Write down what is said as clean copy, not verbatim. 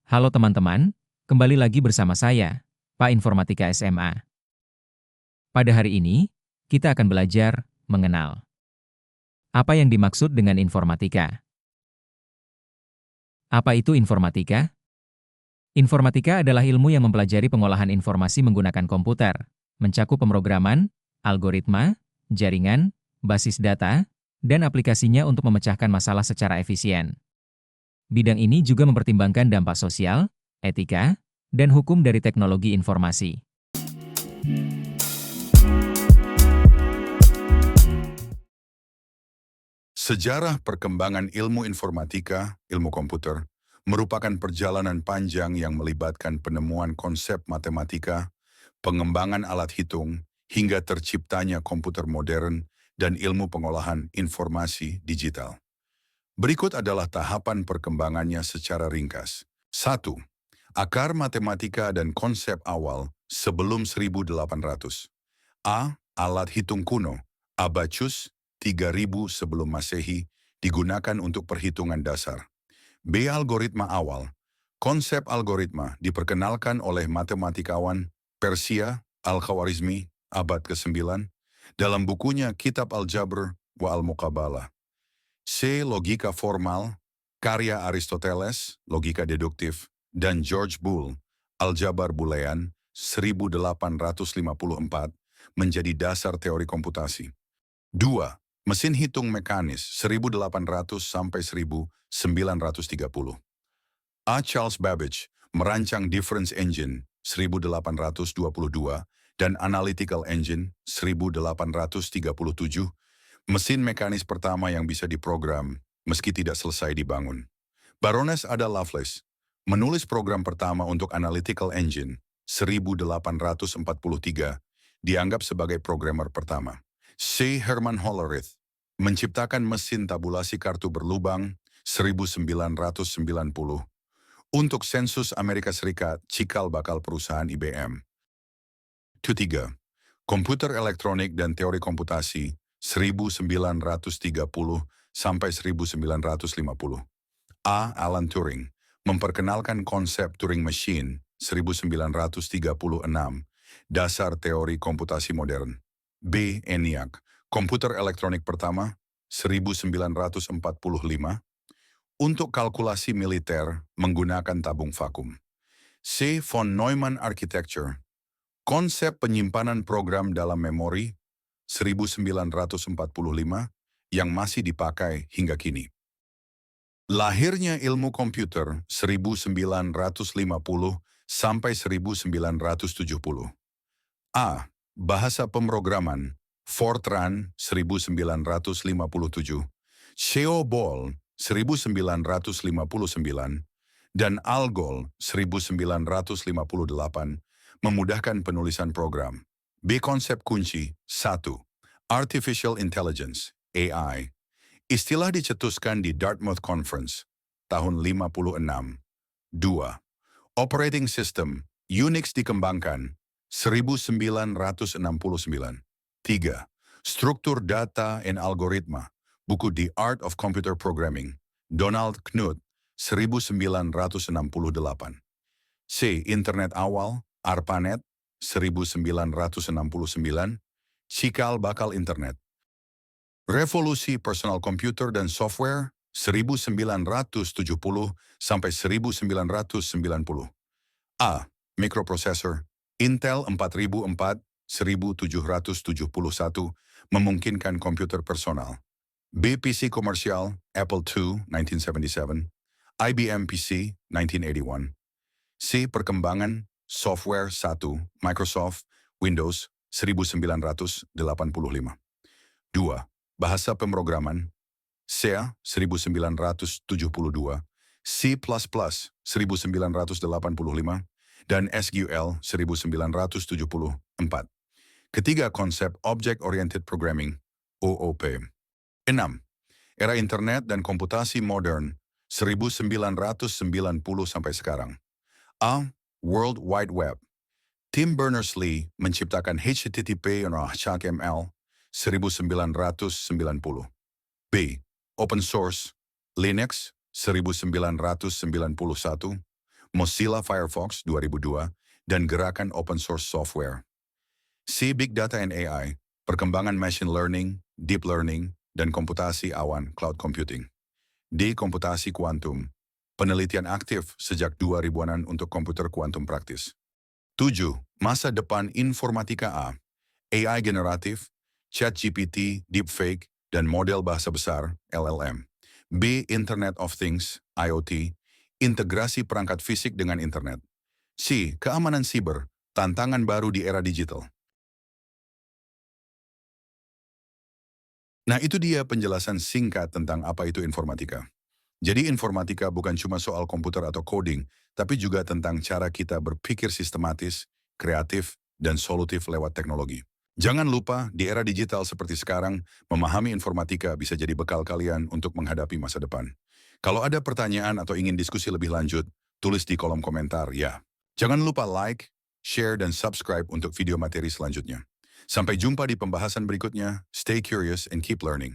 Halo teman-teman, kembali lagi bersama saya, Pak Informatika SMA. Pada hari ini, kita akan belajar mengenal apa yang dimaksud dengan informatika. Apa itu informatika? Informatika adalah ilmu yang mempelajari pengolahan informasi menggunakan komputer, mencakup pemrograman, algoritma, jaringan, basis data, dan aplikasinya untuk memecahkan masalah secara efisien. Bidang ini juga mempertimbangkan dampak sosial, etika, dan hukum dari teknologi informasi. Sejarah perkembangan ilmu informatika, ilmu komputer, merupakan perjalanan panjang yang melibatkan penemuan konsep matematika, pengembangan alat hitung, hingga terciptanya komputer modern dan ilmu pengolahan informasi digital. Berikut adalah tahapan perkembangannya secara ringkas. 1. Akar matematika dan konsep awal sebelum 1800. A. Alat hitung kuno, abacus, 3000 sebelum Masehi, digunakan untuk perhitungan dasar. B. Algoritma awal. Konsep algoritma diperkenalkan oleh matematikawan Persia Al-Khwarizmi, abad ke-9, dalam bukunya Kitab Al-Jabr wa Al-Muqabalah. C. Logika formal, karya Aristoteles, logika deduktif, dan George Boole, Aljabar Boolean, 1854, menjadi dasar teori komputasi. 2. Mesin hitung mekanis 1800 sampai 1930. A. Charles Babbage merancang Difference Engine 1822 dan Analytical Engine 1837, mesin mekanis pertama yang bisa diprogram meski tidak selesai dibangun. Baroness Ada Lovelace menulis program pertama untuk Analytical Engine 1843, dianggap sebagai programmer pertama. C. Herman Hollerith menciptakan mesin tabulasi kartu berlubang 1990 untuk sensus Amerika Serikat cikal bakal perusahaan IBM. 3. Komputer elektronik dan teori komputasi 1930 sampai 1950. A. Alan Turing memperkenalkan konsep Turing Machine 1936, dasar teori komputasi modern. B. ENIAC, komputer elektronik pertama 1945, untuk kalkulasi militer menggunakan tabung vakum. C. Von Neumann Architecture, konsep penyimpanan program dalam memori 1945 yang masih dipakai hingga kini. Lahirnya ilmu komputer 1950 sampai 1970. A. Bahasa pemrograman Fortran 1957, COBOL 1959, dan ALGOL 1958 memudahkan penulisan program. B. Konsep kunci 1. Artificial Intelligence, AI. Istilah dicetuskan di Dartmouth Conference, tahun 56. 2. Operating System, Unix dikembangkan, 1969. 3. Struktur Data and Algoritma, buku The Art of Computer Programming, Donald Knuth, 1968. C. Internet awal, ARPANET, 1969, cikal bakal internet. Revolusi personal computer dan software 1970 sampai 1990. A. Microprocessor Intel 4004 1771 memungkinkan komputer personal. B. PC komersial Apple II 1977, IBM PC 1981. C. Perkembangan software 1 Microsoft Windows 1985. 2. Bahasa pemrograman C 1972, C++ 1985, dan SQL 1974. Ketiga, konsep Object-Oriented Programming, OOP. 6. Era internet dan komputasi modern 1990 sampai sekarang. A. World Wide Web. Tim Berners-Lee menciptakan HTTP dan HTML 1990. B. Open Source, Linux 1991, Mozilla Firefox 2002, dan gerakan open source software. C. Big Data and AI, perkembangan machine learning, deep learning, dan komputasi awan cloud computing. D. Komputasi kuantum, penelitian aktif sejak 2000-an untuk komputer kuantum praktis. 7. Masa depan informatika A, AI generatif, ChatGPT, deepfake, dan model bahasa besar, LLM. B. Internet of Things, IoT, integrasi perangkat fisik dengan internet. C. Keamanan siber, tantangan baru di era digital. Nah, itu dia penjelasan singkat tentang apa itu informatika. Jadi informatika bukan cuma soal komputer atau coding, tapi juga tentang cara kita berpikir sistematis, kreatif, dan solutif lewat teknologi. Jangan lupa, di era digital seperti sekarang, memahami informatika bisa jadi bekal kalian untuk menghadapi masa depan. Kalau ada pertanyaan atau ingin diskusi lebih lanjut, tulis di kolom komentar ya. Jangan lupa like, share, dan subscribe untuk video materi selanjutnya. Sampai jumpa di pembahasan berikutnya. Stay curious and keep learning.